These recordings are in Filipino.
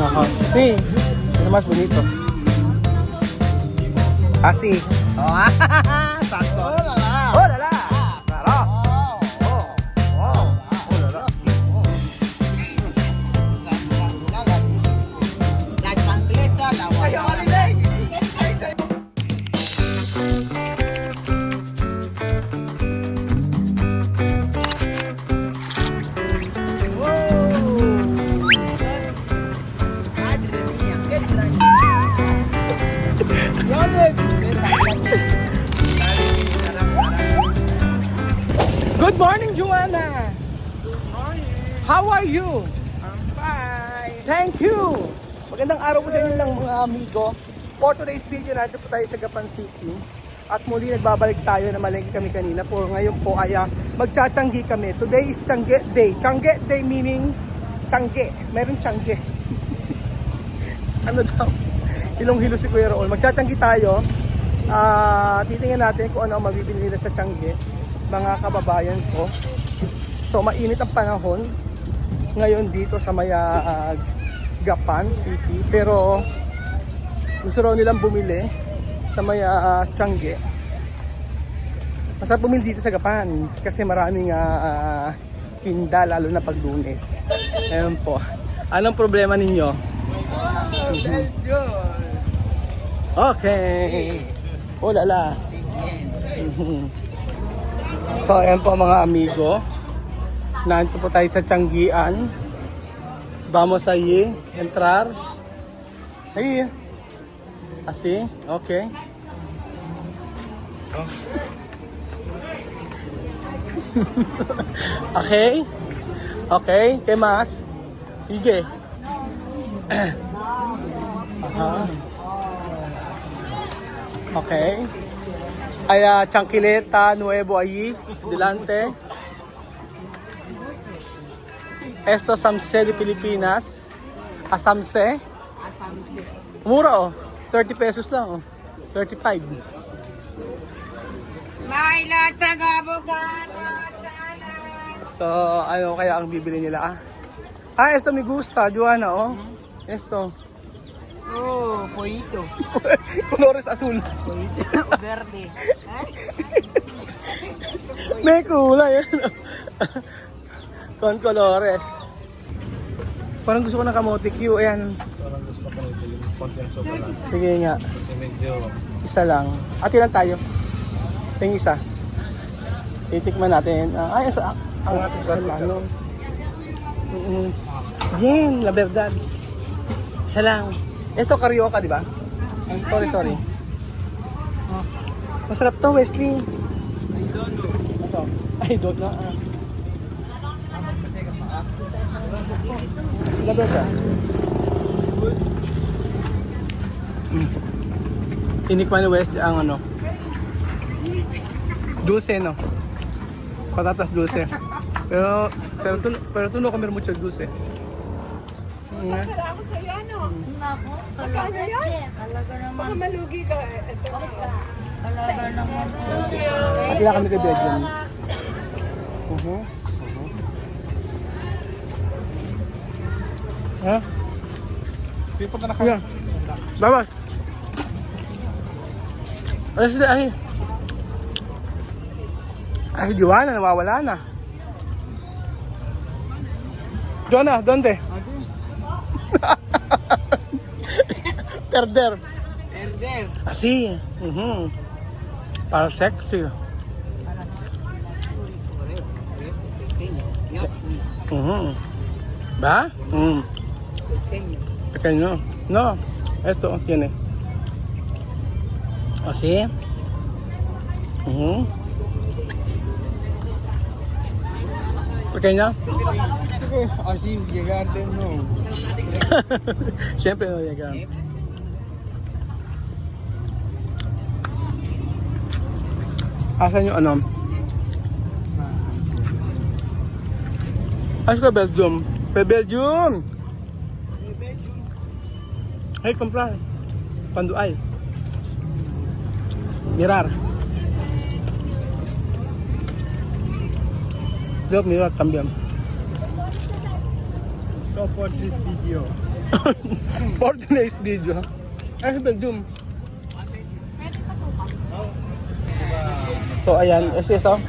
Ajá. Sí, es más bonito. Así. Oh, exacto. ¡Oh, la, la! ¡Claro! ¡Oh! ¡Oh! ¡Oh, la, la! La chancleta, la guayaba. Good morning, Joanna! Good morning. How are you? I'm fine. Thank you! Magandang araw po sa inyo lang mga amigo. For today's video, natin po tayo sa Gapan City. At muli nagbabalik tayo na malengke kami kanina. For ngayon po ay magtsatsyangge kami. Today is Tiangge Day. Tiangge Day meaning Tiangge. Meron Tiangge. Ano daw? Hilong-hilo si Kuya Raul. Magtsatsyangge tayo. Titingnan natin kung ano ang mabibili nila sa Tiangge. Mga kababayan ko. So mainit ang panahon ngayon dito sa Gapan City, pero gusto raw nilang bumili sa Tiangge. Masarap bumili dito sa Gapan kasi maraming tinda, lalo na pag Lunes. Ayun po. Anong problema ninyo? Okay. Oh lala. So ayan po mga amigo. Nandito po tayo sa Tianggean. Vamos allí, entrar. Ahí. Así, okay. Okay. Okay, ¿qué más? Sigue. Ajá. Okay. Hay chancleta nuevo allí, delante. Esto samse de Pilipinas. Asamse. Mura oh. 30 pesos lang oh. 35. May latag abogado. So, ano kaya ang bibili nila esto me gusta, Joanna oh. Esto. Oh, pollito. Colores azul. Verde. May kulay ano. Con colores. Parang gusto ko ng kamote Q. Ayan. Parang gusto ko nito yung konting sopa lang. Sige nga. Kasi medyo Isa lang. Ilan tayo? Yung isa. Titikman natin. Isa. Ang ating ano. Jen, la verdad. Isa lang. Eso carioca, di ba? Sorry. Masarap to, Wesley. Ito. Ay, don't know. La verdad. Tinikman ni Wesley ang ano. Dulce, no? Patatas dulce. Pero tú no comer mucho dulce. Ako sa iyo, ano? Nako, Magkano yan? talaga naman. Baka malugi ka. Ito. Talaga naman. At kaya kami kay Bedroom. Ha? Sige po na Kuya. Bye-bye. Ay, sila, ay. Ay, Joanna, nawawala na. Joanna, donde? Perder. Verde. Así. Para sexy. Dios mío. ¿Va? Pequeño. Pequeño. No, esto tiene. Así. Pequeña. Así llegarte no. Siempre no llega. Asan yung ano? Asan ka Belgium? Belgium! Hey, comprar. Cuando hay. Mirar. Yo mirar también. Support this video. For today's video. Ay, sa Belgium. So, ayan. SS to.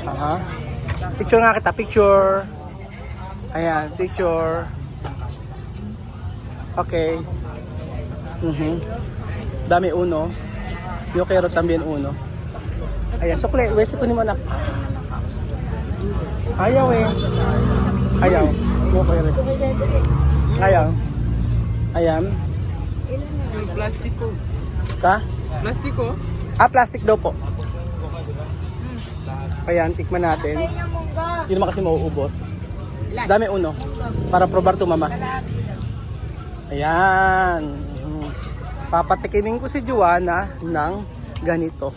Aha. Picture nga kita. Picture. Ayan. Picture. Okay. Dami uno. Yo quiero también uno. Ayan. Sukle. West ko ni mo na. Ayaw eh. Ayaw. Yo quiero. Ayaw. Ayan. Yung plastiko. Ka? Plastiko? Plastic daw po. Ayan, tikman natin. Hindi naman kasi mauubos. Dami uno. Para probar to, mama. Ayan. Papatikinin ko si Joanna ng ganito.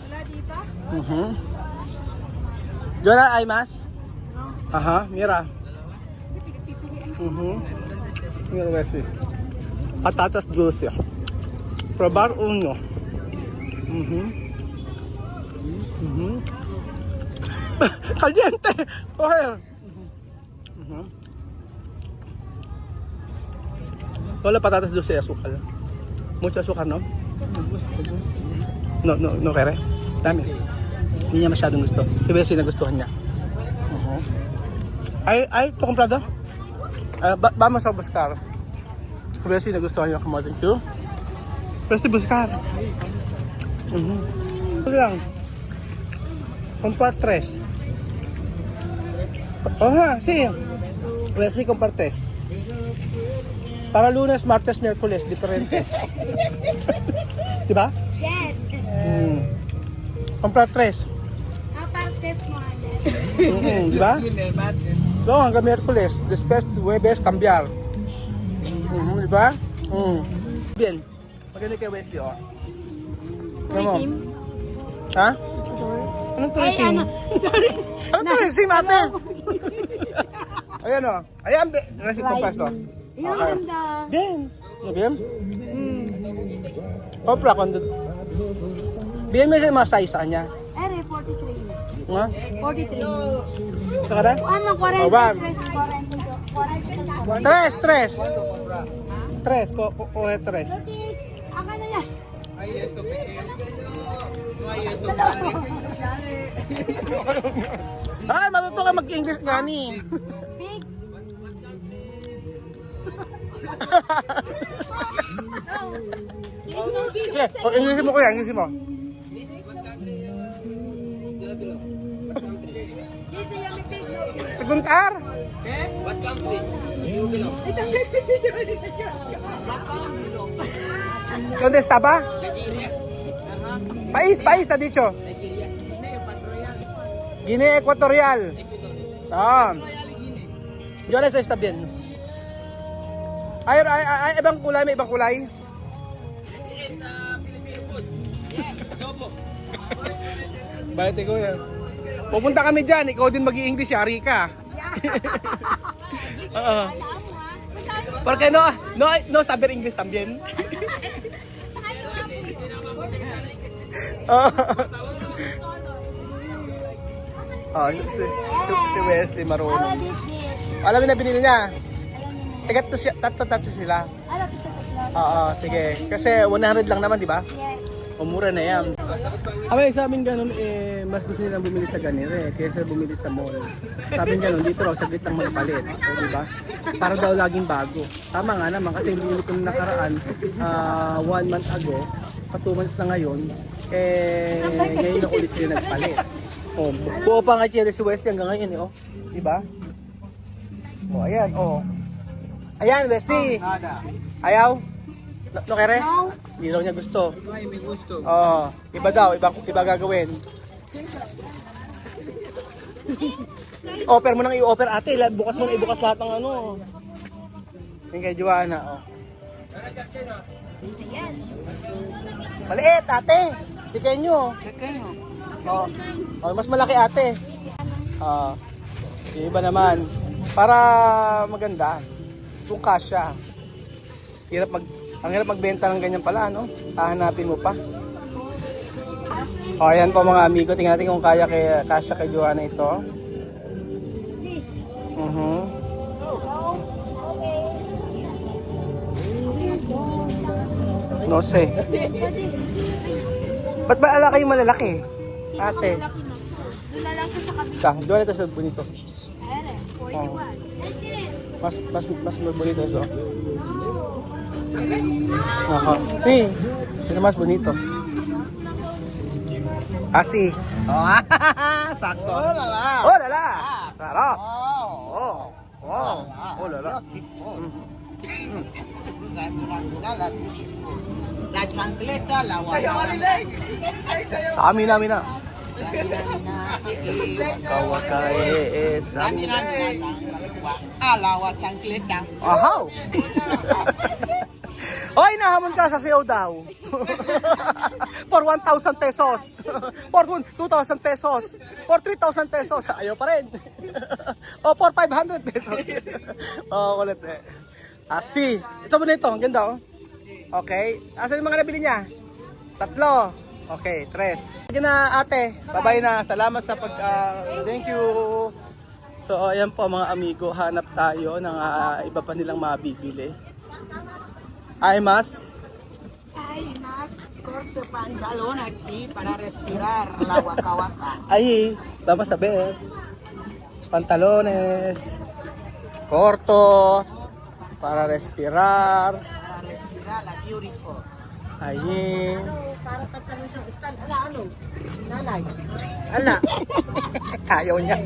Joanna, ay mas? Aha, mira. Mira, Wesley. Patatas dulce. Probar uno. Caliente. Coge. Wala patatas dulce azúcar. Mucho azúcar, ¿no? No kere. Dami. Hindi niya masyadong gusto. Si Bessie nagustuhan niya. Ay, tu comprado? Vamos a buscar. Si Bessie nagustuhan niya kumain too. Bessie buscar. Ito lang. Comprar 3. Sí. Wesley, comprar 3. Para lunes, martes, miércoles, diferente. Diba? Yes. Comprar 3. Aparte mo. Diba? No, hanggang miércoles. Después, jueves, cambiar. Diba? Bien. Maganda kay Wesley, oh. Ano mo? Ha? Anong tourism? Anong tourism, ate? Ayan, oh. Ayan, nasi compras to. Yung ganda. Bien. Bien? Compra ko. Bien mo sa mga size sa kanya. Ere, 43. Nga? 43. Saka na? Ano, Oh, bam. 43. 3. Coge 3. Aka na yan. Ay, matuto ka mag-English gani. Big. Sige, English mo kuya, English mo. Seguntar? What country? ¿Dónde estaba? País, ha dicho. Guinea Ecuatorial. Ah. Yo ahora está bien. Ay, ibang kulay, may ibang kulay. Bakit ikaw yan? Pupunta kami dyan, ikaw din mag-i-English, yari ka. Oo. Porque no saber English también. Si Wesley marunong. Alam mo na binili niya? Tatlo sila. Oo, sige. Kasi 100 lang naman, di ba? O mura na yan. Abay, sa amin ganun, mas gusto nilang bumili sa ganire kaysa bumili sa mall. Sabi ganun, dito raw, saglit lang magpalit. O, di ba? Para daw laging bago. Tama nga naman, kasi binili ko nung nakaraan, 1 month ago, 2 months na ngayon, ngayon na ulit sila nagpalit. O, buo pa nga si Wesley hanggang ngayon, oh. Di ba? O, ayan, oh. Ayan, Wesley. Ayaw? No kere? No. Hindi daw niya gusto. Ay, may gusto. Oo, iba daw, iba gagawin. Offer mo nang i-offer ate, bukas mo nang ibukas lahat ng ano. Yung kay Joanna, oh. Maliit ate, tikenyo. Oh. Oh, mas malaki ate. Iba naman. Para maganda, kung kasya. Ang hirap magbenta ng ganyan pala, no? Hahanapin mo pa. O, ayan po mga amigo. Tingnan natin kung kasya kay Joanna ito. No say. Ba't ba ala kayo malalaki? Ate. Malaki na. Doon na lang siya sa kabila. Doon ito sa bonito. Ayan eh, 41. Mas bonito ito. Aha. Si. Ito mas bonito. Asi. Oh, sakto. Oh, lala. Oh, lala. Sarap. Oh. Wow. Oh, lala. La chancleta, la guayaba. Sa amin namin na. Kawakae sa amin. Alawa chancleta. Ahaw! Oy, nahamon ka sa sayo daw. For 1,000 pesos. For 2,000 pesos. For 3,000 pesos. Ayaw pa rin. O, for 500 pesos. Oh, kulit eh. Asi. Ito mo nito. Ang ganda oh. Okay. Asan yung mga nabili niya? 3. Okay, 3. Sige na ate. Bye-bye na. Salamat sa thank you. So, ayan po mga amigo. Hanap tayo ng iba pa nilang mabibili. Ay, mas? Hay más corto pantalón aquí para respirar la waka waka. Ay, vamos a ver. Pantalones. Corto. Para respirar. Para respirar la beautiful. Ay. Para pantalón sa stand. Ala ano? Nanay. Ala. Ayaw niya.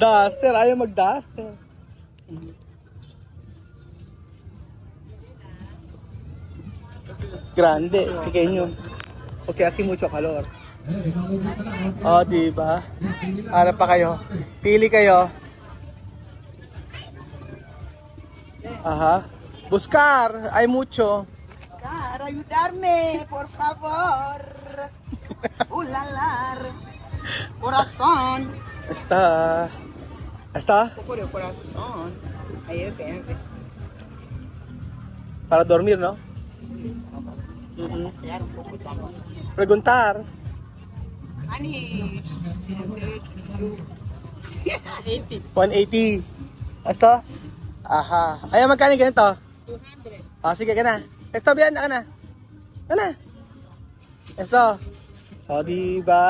Duster. Ayaw mag-duster. Grande. Pequeño. Okay, aquí mucho calor. Oh, diba? Hanap pa kayo. Pili kayo. Aha. Buscar. Hay mucho. Para ayudarme, por favor. Ulalar. Corazón. Está. Está. Un poco de corazón. Ahí es Para dormir, ¿no? pasear un poco también. Preguntar. Ani, 180. Ito? Aha. Ayaw, magkano ganito? 200. Oh, sige ka na. Esto, bien, ka na. Ka na. Esto. O, diba?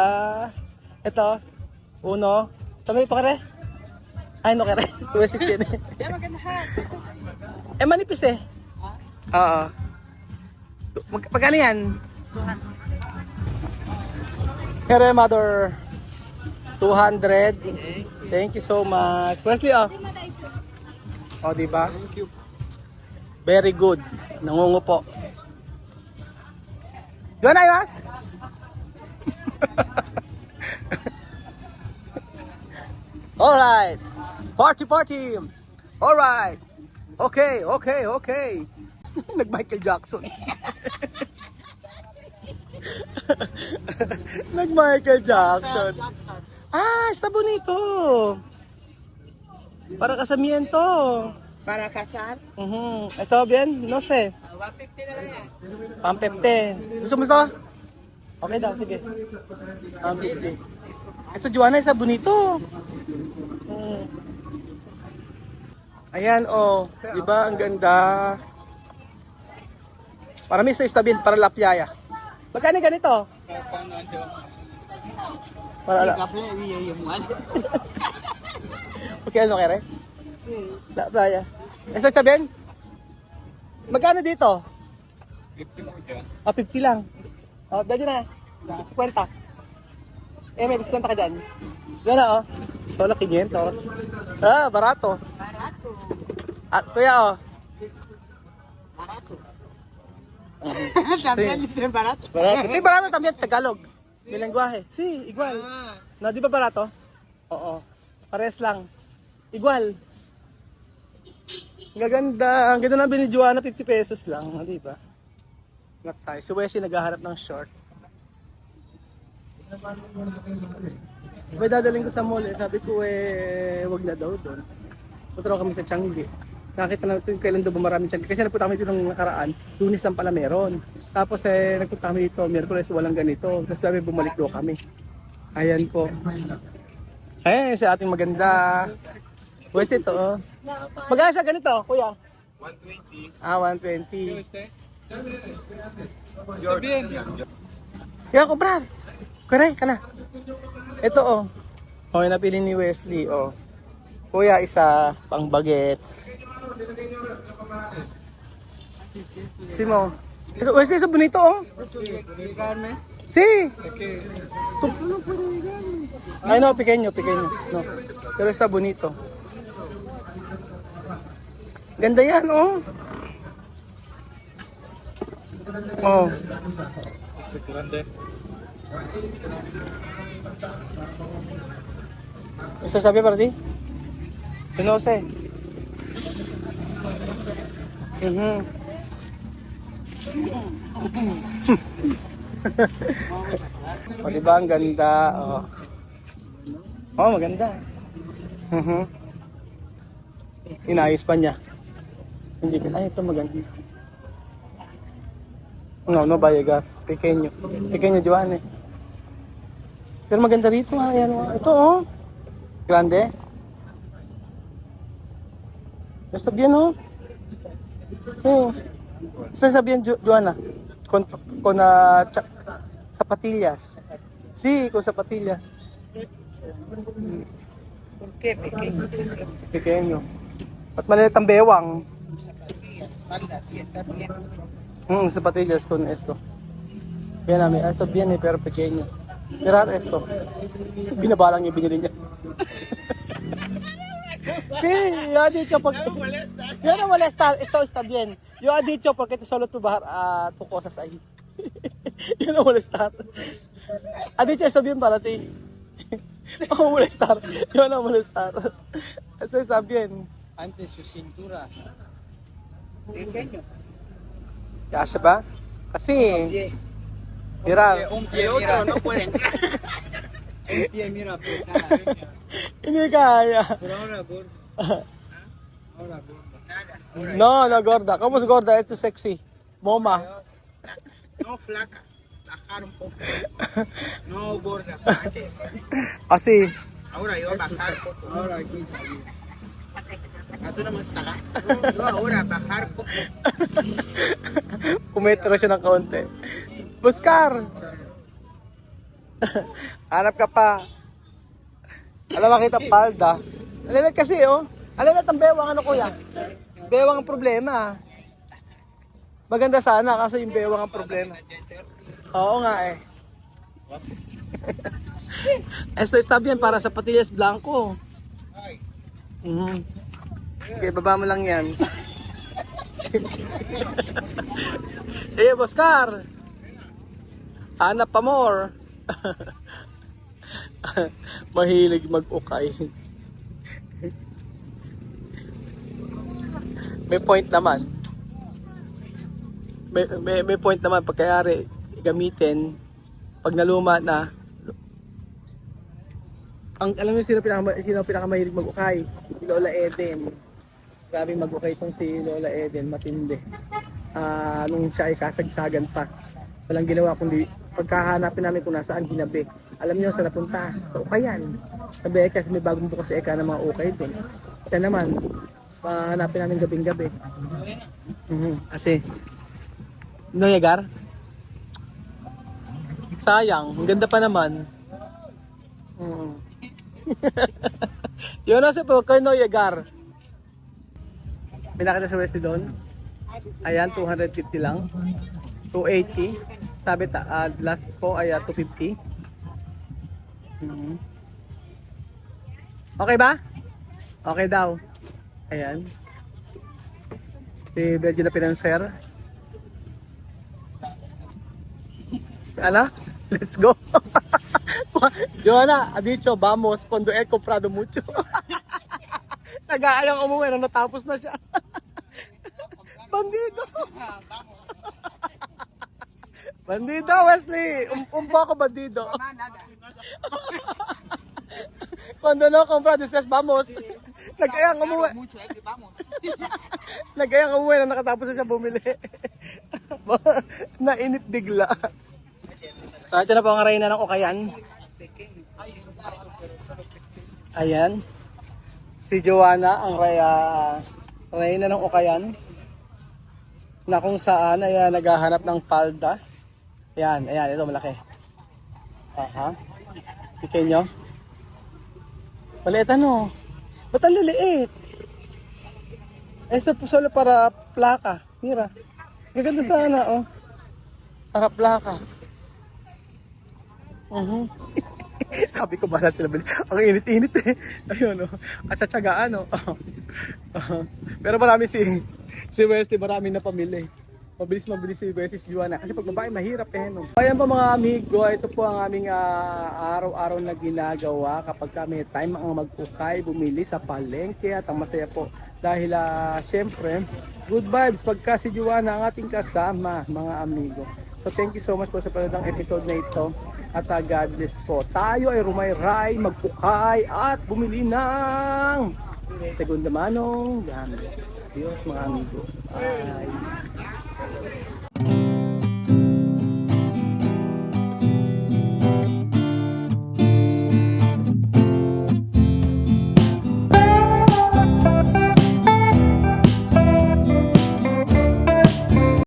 Ito. Uno. Tama ito ka rin. Ay, no ka rin. Tuwesit yun eh. Eh, manipis eh. Oo. Magkano yan? 200. Here, mother. 200. Thank you so much. Wesley, oh. O, diba? Thank you. Very good. Nangungo po. Doon na, Iwas? Alright. Party, party. Alright. Okay, okay, okay. Nag-Michael Jackson. Nag-Michael Jackson. Ah, está bonito. Para casamiento. Para casar. ¿Está bien? No sé. 150 na lang yan. Pang 50. Gusto mo ito? Okay daw, sige. Pang 50. Ito, Joanna, isa bonito. Ayan, oh. Diba? Ang ganda. Para misa istabil, para lapyaya. Magkano ganito? Para la... Okay, ano kere? Lapyaya. Esa istabil? Magkano dito? 50 ah, 50 lang. Oh, dali na. 50. Eh, may 50 ka dyan. Diyan na, oh. Solo 500. Ah, barato. Barato. At kuya, oh. Barato. También dice barato. Barato. Sí, barato también, Tagalog. May lengguahe. Sí, igual. No, di ba barato? Oo. Pares lang. Igual. Ang ganda. Ang ganda ng binidyoan na 50 pesos lang. Di ba? Not tayo. Si Wesley naghahanap ng short. May dadaling ko sa mall eh. Sabi ko wag na daw doon. Punta raw kami sa Changi. Nakita na ito kailan daw maraming Changi. Kasi napunta kami dito ng nakaraan. Lunes lang pala meron. Tapos nagpunta kami dito. Miyerkules walang ganito. Tapos sabi bumalik daw kami. Ayan po. Ayan sa ating maganda. West ito, oh. Magkano sa ganito, kuya? 120. Ah, 120. Sabihin. Kaya ko, brad. Kuray, ka na. Ito, oh. Okay, napili ni Wesley, oh. Kuya, isa, pang bagets. Simo. Wesley, isa bonito, oh. Carne. Si. Okay. Ay, no, pequeño. No. Pero está bonito. Ganda yan, oh. Oh. Grande. ¿Eso sabe para ti? Yo no sé. O, diba ang ganda? Oh. Oh, maganda. Inayos pa niya. Hindi ka, ay, ito maganda. No vaya pequeño. Pequeño, Joanne. Pero maganda rito, ha. Ayan, oh. Ito, oh. Grande. Está bien, ¿no? Sí. Está bien, Joana. Con zapatillas. Sí, con zapatillas. ¿Por qué pequeño? Pequeño. At maliit ang bewang. Espalda, sí está bien. Zapatillas con esto. Yan namin. Esto bien, pero pequeño. Mirar esto. Binabalang yung binili niya. Sí, yo he dicho porque... Yo no molestar, esto está bien. Yo he dicho porque solo tú bajar a tus cosas ahí. Yo no molestar. Ha dicho esto bien para ti. No molestar, yo no molestar. Esto está bien. Antes su cintura. Pequeño. Kasya ba? Kasi, mirar. Un El pie, otro mira. no puede entrar. Un pie, mira. Hindi kaya. Pero ahora gordo. Ahora gordo. No, gorda. ¿Cómo es gorda? Esto es sexy. Moma. No flaca. Bajar un poco. No gorda. Antes. Así. Ahora yo bajar un poco. Ahora aquí. Ito naman saka. Yo ahora bajar un poco. Pumetro siya ng kaunti. Buskar! Hanap ka pa. Alam makita palda. Alilat kasi, oh. Alilat ang bewang, ano kuya? Bewang ang problema. Maganda sana, kaso yung bewang ang problema. Oo nga eh. Esto está bien para zapatillas blanco. Sige, baba mo lang yan. Eh, Oscar! Hanap pa more. Mahilig mag-ukay. May point naman. May point naman pagkayari gamitin pag naluma na. Ang alam niyo sino pinakamahilig mag-ukay? Si Lola Eden. Grabe mag-ukay itong si Lola Eden, matindi. Nung siya ay kasagsagan pa. Walang ginawa kundi pagkahanapin namin kung nasaan ginabi. Alam niyo saan napunta? Sa ukayan. Sabi kasi may bagong bukas sa eka ng mga ukay din. Kaya naman, hanapin namin gabing-gabi. Kasi, Noyegar? Sayang, ang ganda pa naman. Yun na po, kay Noyegar. Pinakita sa Wesley doon. Ayan, 250 lang. 280. Sabi last po ay 250. Okay ba? Okay daw. Ayan. Si Belgian na pinanser. Ano? Let's go. Joanna, ha dicho, vamos, cuando he comprado mucho. Nag-aalang umuwi nang natapos na siya. Bandido! Bandido, Wesley! Umpo ako, bandido. Cuando no compra, después vamos. Nag-ayang umuwi. Nag-ayang umuwi nang nakatapos na siya bumili. Nainit bigla. So, ito na po ang arena ng ukayan. Ayan. Si Joanna, ang reyna ng Ukayan, na kung saan ay naghahanap ng palda. Ayan, ito malaki. Aha. Pequeño. Maliit ano? Ba't ang liliit? Solo para plaka. Mira. Gaganda sana, oh. Para plaka. Sabi ko ba na sila bili? Ang init-init eh. Ayun, oh. Katsatsagaan, oh. Pero marami si Westy, marami na pamili. Mabilis si Westy, si Juana. Kasi pag babae, mahirap eh, no? Ayan po mga amigo, ito po ang aming araw-araw na ginagawa kapag kami time ang magkukay, bumili sa palengke at ang masaya po. Dahil syempre, good vibes pagka si Juana ang ating kasama, mga amigo. So thank you so much po sa panonood ng episode na ito. At God bless po. Tayo ay rumayray, magpukay at bumili ng segunda manong gamit. Adios mga amigo. Bye.